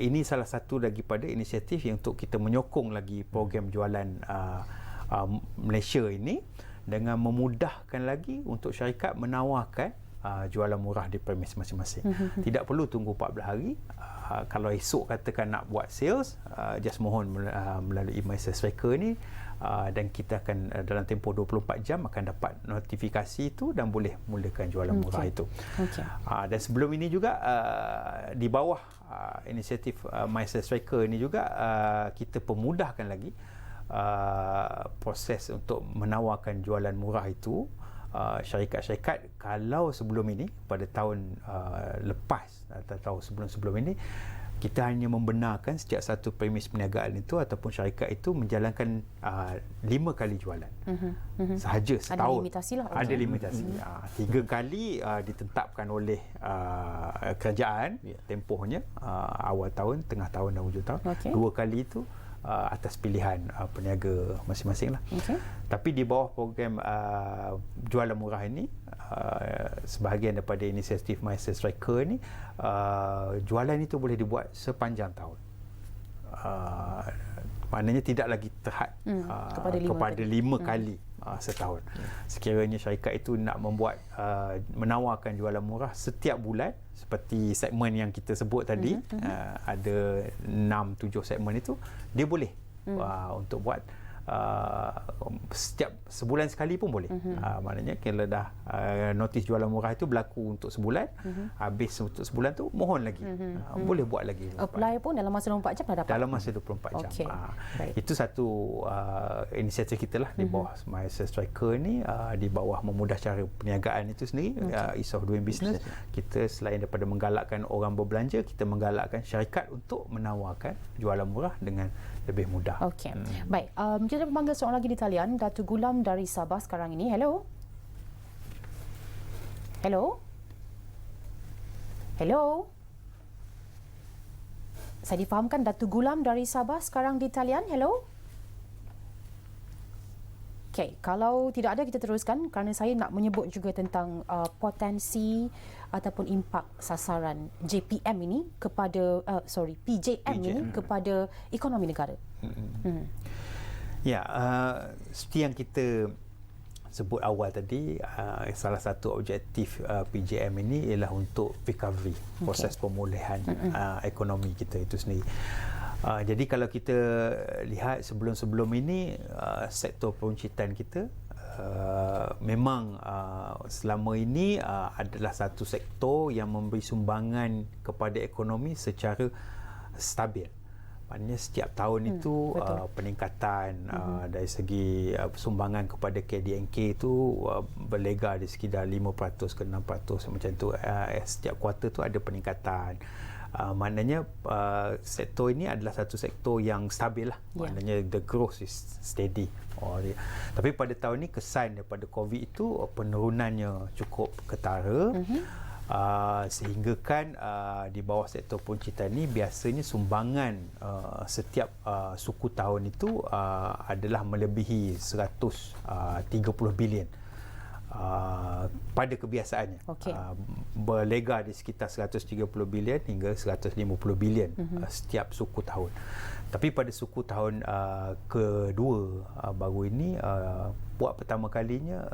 ini salah satu daripada inisiatif yang untuk kita menyokong lagi program jualan Malaysia ini dengan memudahkan lagi untuk syarikat menawarkan jualan murah di premis masing-masing. Tidak perlu tunggu 14 hari. Kalau esok katakan nak buat sales, just mohon melalui MySales Tracker ni dan kita akan dalam tempoh 24 jam akan dapat notifikasi itu dan boleh mulakan jualan murah itu. Dan sebelum ini juga di bawah inisiatif MySales Tracker ini juga kita pemudahkan lagi proses untuk menawarkan jualan murah itu. Syarikat-syarikat kalau sebelum ini pada tahun lepas atau tahun sebelum-sebelum ini kita hanya membenarkan setiap satu premis perniagaan itu ataupun syarikat itu menjalankan 5 kali jualan sahaja setahun. Ada limitasi lah. Ada limitasi. 3 kali ditetapkan oleh kerajaan tempohnya awal tahun, tengah tahun dan hujung tahun. 2 kali itu atas pilihan peniaga masing-masing lah. Tapi di bawah program jualan murah ini, sebahagian daripada inisiatif MySales Tracker ni, jualan itu boleh dibuat sepanjang tahun. Maknanya tidak lagi terhad kepada 5 kali setahun. Sekiranya syarikat itu nak membuat menawarkan jualan murah setiap bulan seperti segmen yang kita sebut tadi, ada 6-7 segmen itu, dia boleh untuk buat setiap sebulan sekali pun boleh. Maknanya kalau dah notis jualan murah itu berlaku untuk sebulan, habis untuk sebulan tu mohon lagi, boleh buat lagi. Apply pun dalam masa 24 jam dah dapat. Dalam masa 24 jam. Itu satu inisiatif kita lah di bawah MySales Tracker ni, di bawah memudah cara perniagaan itu sendiri, ease of doing business. Kita selain daripada menggalakkan orang berbelanja, kita menggalakkan syarikat untuk menawarkan jualan murah dengan lebih mudah. Baik, kita panggil seorang lagi di talian, Datu Gulam dari Sabah sekarang ini. Hello. Saya difahamkan Datu Gulam dari Sabah sekarang di talian. Hello. Okey, kalau tidak ada kita teruskan kerana saya nak menyebut juga tentang potensi ataupun impak sasaran JPM ini kepada PJM ini kepada ekonomi negara. Ya, seperti yang kita sebut awal tadi, salah satu objektif PJM ini ialah untuk recovery, proses pemulihan ekonomi kita itu sendiri. Jadi kalau kita lihat sebelum-sebelum ini, sektor peruncitan kita memang selama ini adalah satu sektor yang memberi sumbangan kepada ekonomi secara stabil. Maknanya setiap tahun itu peningkatan dari segi sumbangan kepada KDNK itu berlega di sekitar 5% ke 6% macam tu. Setiap kuartal tu ada peningkatan. Maknanya sektor ini adalah satu sektor yang stabil lah. Maknanya the growth is steady. Tapi pada tahun ini kesan daripada COVID itu penurunannya cukup ketara. Sehingga kan di bawah sektor peruncitan ni biasanya sumbangan setiap suku tahun itu adalah melebihi 130 bilion pada kebiasaannya. Okey. Berlega di sekitar 130 bilion hingga 150 bilion setiap suku tahun. Tapi pada suku tahun kedua baru ini, buat pertama kalinya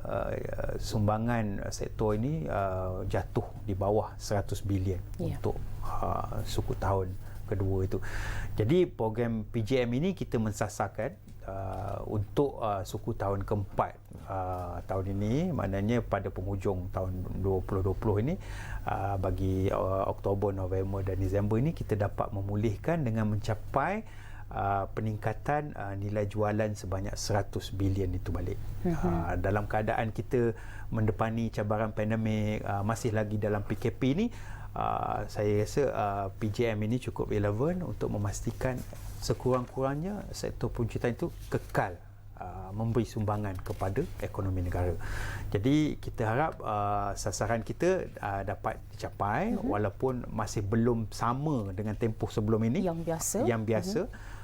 sumbangan sektor ini jatuh di bawah 100 bilion untuk suku tahun kedua itu. Jadi program PJM ini kita mensasarkan untuk suku tahun keempat tahun ini, maknanya pada penghujung tahun 2020 ini, bagi Oktober, November dan Disember ini kita dapat memulihkan dengan mencapai peningkatan nilai jualan sebanyak 100 bilion itu balik. Dalam keadaan kita mendepani cabaran pandemik, masih lagi dalam PKP ini, saya rasa PJM ini cukup relevan untuk memastikan sekurang-kurangnya sektor perujukan itu kekal memberi sumbangan kepada ekonomi negara. Jadi kita harap sasaran kita dapat dicapai walaupun masih belum sama dengan tempoh sebelum ini Yang biasa.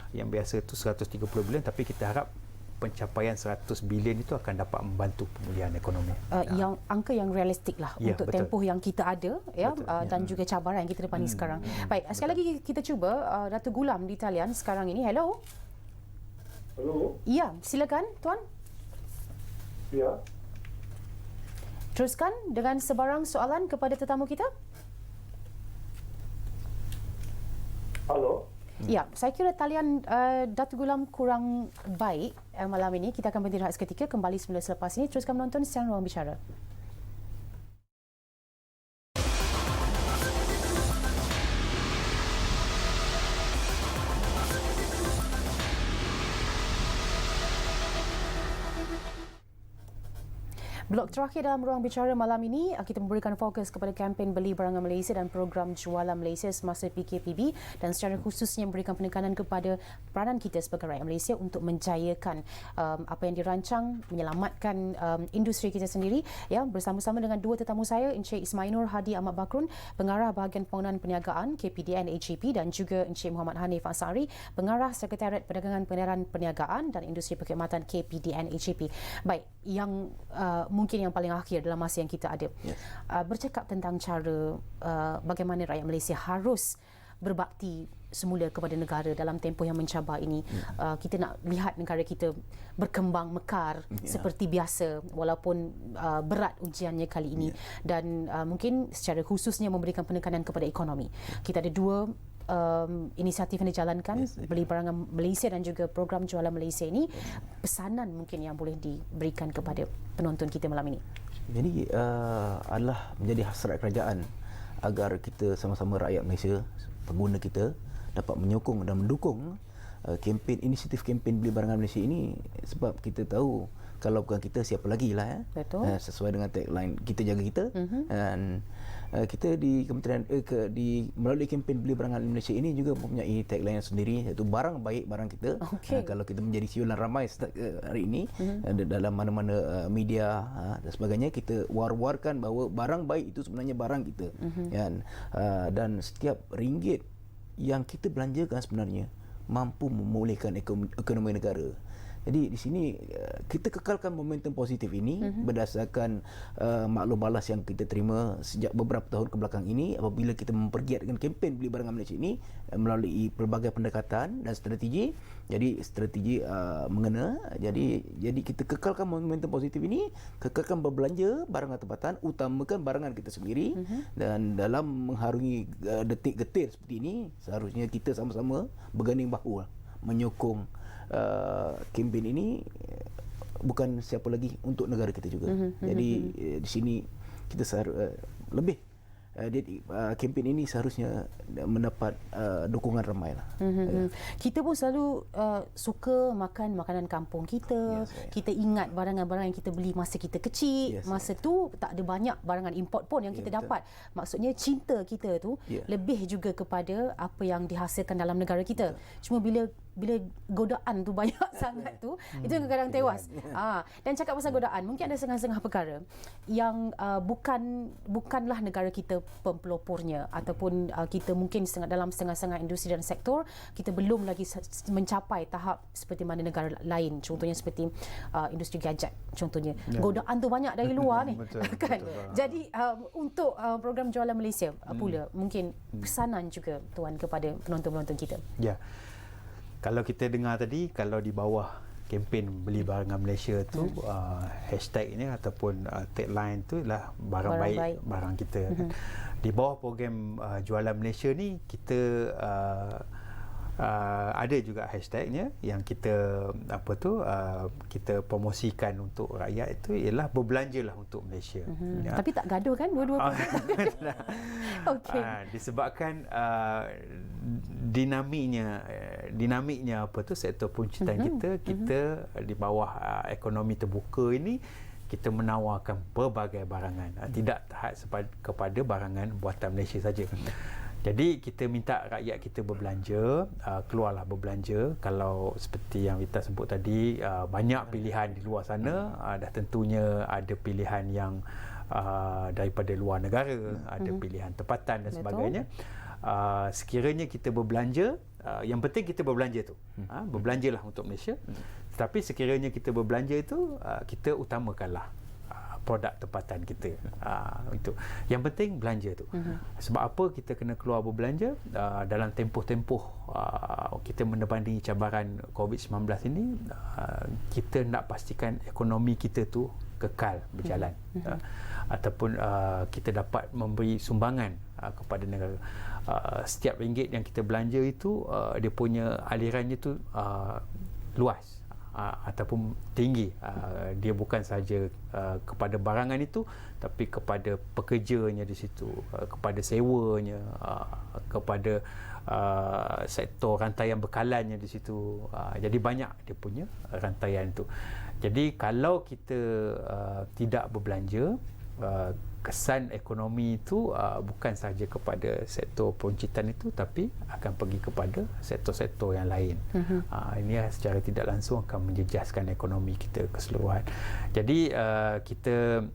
Yang biasa itu 130 bilion, tapi kita harap pencapaian 100 bilion itu akan dapat membantu pemulihan ekonomi. Yang angka yang realistik lah untuk betul. tempoh yang kita ada, ya, dan juga cabaran yang kita depani sekarang. Baik, sekali lagi kita cuba Datuk Gulam di talian sekarang ini. Hello. Hello. Ya, silakan tuan. Ya. Teruskan dengan sebarang soalan kepada tetamu kita. Halo. Ya, saya kira talian Datuk Gulam kurang baik malam ini. Kita akan berhenti rehat seketika, kembali semula selepas ini. Teruskan menonton Siaran Ruang Bicara. Blok terakhir dalam ruang bicara malam ini, kita memberikan fokus kepada kempen beli barangan Malaysia dan program jualan Malaysia semasa PKPB, dan secara khususnya memberikan penekanan kepada peranan kita sebagai rakyat Malaysia untuk menjayakan apa yang dirancang, menyelamatkan industri kita sendiri. Ya, bersama-sama dengan dua tetamu saya, Encik Ismail Nur Hadi Ahmad Bakrun, Pengarah Bahagian Pembangunan Perniagaan KPDN AJP, dan juga Encik Muhammad Hanif Ansari, Pengarah Sekretariat Perdagangan Pengedaran Perniagaan dan Industri Perkhidmatan KPDN AJP. Baik, yang mungkin yang paling akhir dalam masa yang kita ada. Yes. Bercakap tentang cara bagaimana rakyat Malaysia harus berbakti semula kepada negara dalam tempoh yang mencabar ini. Kita nak lihat negara kita berkembang mekar seperti biasa walaupun berat ujiannya kali ini. Dan mungkin secara khususnya memberikan penekanan kepada ekonomi. Kita ada dua inisiatif yang dijalankan, beli barangan Malaysia dan juga program jualan Malaysia ini. Pesanan mungkin yang boleh diberikan kepada penonton kita malam ini. Jadi adalah menjadi hasrat kerajaan agar kita sama-sama rakyat Malaysia, pengguna kita, dapat menyokong dan mendukung inisiatif kempen beli barangan Malaysia ini, sebab kita tahu kalau bukan kita siapa lagi lah. Betul. Sesuai dengan tagline kita jaga kita. Dan kita di Kementerian melalui kempen beli barangan Malaysia ini juga mempunyai tagline sendiri, iaitu barang baik barang kita. Kalau kita menjadi siulan ramai hari ini dalam mana-mana media dan sebagainya, kita war-warkan bahawa barang baik itu sebenarnya barang kita. Dan setiap ringgit yang kita belanjakan sebenarnya mampu memulihkan ekonomi negara. Jadi di sini kita kekalkan momentum positif ini berdasarkan maklum balas yang kita terima sejak beberapa tahun kebelakang ini, apabila kita mempergiatkan kempen beli barangan Malaysia ini melalui pelbagai pendekatan dan strategi. Jadi strategi mengena. Jadi kita kekalkan momentum positif ini, kekalkan berbelanja barangan tempatan, utamakan barangan kita sendiri. Dan dalam mengharungi detik getir seperti ini, seharusnya kita sama-sama berganding bahu menyokong kempen ini, bukan siapa lagi, untuk negara kita juga. Jadi di sini kita lebih kempen ini seharusnya mendapat dukungan ramai lah. Kita pun selalu suka makan makanan kampung kita. Kita ingat barangan-barangan yang kita beli masa kita kecil. Masa tu tak ada banyak barangan import pun yang kita dapat. Maksudnya cinta kita tu lebih juga kepada apa yang dihasilkan dalam negara kita. Cuma bila bila godaan tu banyak sangat tu, itu kadang-kadang tewas. Dan cakap pasal godaan, mungkin ada setengah-setengah perkara yang bukanlah negara kita pemelopurnya, ataupun kita mungkin dalam setengah-setengah industri dan sektor kita belum lagi mencapai tahap seperti mana negara lain, contohnya seperti industri gadget contohnya. Godaan tu banyak dari luar ni. Betul, kan. betul. Jadi untuk program jualan Malaysia pula mungkin pesanan juga tuan kepada penonton-penonton kita. Ya. Kalau kita dengar tadi, kalau di bawah kempen beli barangan Malaysia tu hashtagnya ataupun tagline tu ialah barang baik barang kita. Di bawah program jualan Malaysia ni kita ada juga hashtagnya yang kita kita promosikan untuk rakyat itu ialah berbelanjalah untuk Malaysia. Ya. Tapi tak gaduh kan dua-dua program? Okey. Disebabkan dinamiknya sektor peruncitan kita di bawah ekonomi terbuka ini kita menawarkan pelbagai barangan, tidak tahat kepada barangan buatan Malaysia saja. Jadi kita minta rakyat kita berbelanja, keluarlah berbelanja. Kalau seperti yang Vita sebut tadi, banyak pilihan di luar sana, dah tentunya ada pilihan yang daripada luar negara, ada pilihan tempatan dan sebagainya. Sekiranya kita berbelanja, yang penting kita berbelanja tu, berbelanjalah untuk Malaysia. Tetapi sekiranya kita berbelanja itu, kita utamakanlah produk tempatan kita. Itu yang penting, belanja tu. Sebab apa kita kena keluar berbelanja dalam tempoh-tempoh kita mendebandingi cabaran COVID-19 ini, kita nak pastikan ekonomi kita tu kekal berjalan, ataupun kita dapat memberi sumbangan kepada negara. Setiap ringgit yang kita belanja itu dia punya alirannya tu luas ataupun tinggi. Dia bukan saja kepada barangan itu, tapi kepada pekerjanya di situ, kepada sewanya, kepada sektor rantaian bekalannya di situ. Jadi banyak dia punya rantaian itu. Jadi kalau kita tidak berbelanja, kesan ekonomi itu bukan sahaja kepada sektor peruncitan itu, tapi akan pergi kepada sektor-sektor yang lain. Ini secara tidak langsung akan menjejaskan ekonomi kita keseluruhan. Jadi kita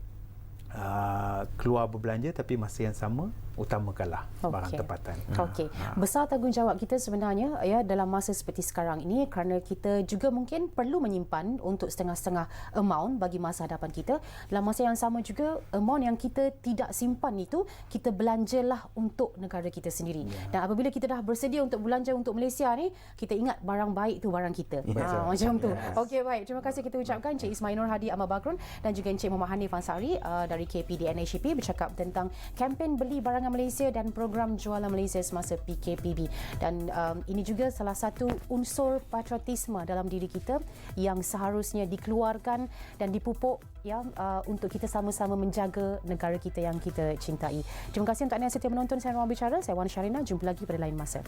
keluar berbelanja, tapi masa yang sama utamakanlah barang tempatan. Okey. Besar tanggungjawab kita sebenarnya ya dalam masa seperti sekarang ini, kerana kita juga mungkin perlu menyimpan untuk setengah-setengah amount bagi masa hadapan kita. Dalam masa yang sama juga, amount yang kita tidak simpan itu kita belanjalah untuk negara kita sendiri. Dan apabila kita dah bersedia untuk belanja untuk Malaysia ni, kita ingat barang baik tu barang kita. Macam tu. Okey, baik. Terima kasih kita ucapkan Encik Ismail Nur Hadi Ahmad Bakrun dan juga Encik Muhammad Hanif Ansari dari KPD NHP bercakap tentang kempen beli barangan Malaysia dan program jualan Malaysia semasa PKPB. Dan ini juga salah satu unsur patriotisme dalam diri kita yang seharusnya dikeluarkan dan dipupuk ya untuk kita sama-sama menjaga negara kita yang kita cintai. Terima kasih untuk anda yang setia menonton saya Ruang Bicara. Saya Wan Syarina. Jumpa lagi pada lain masa.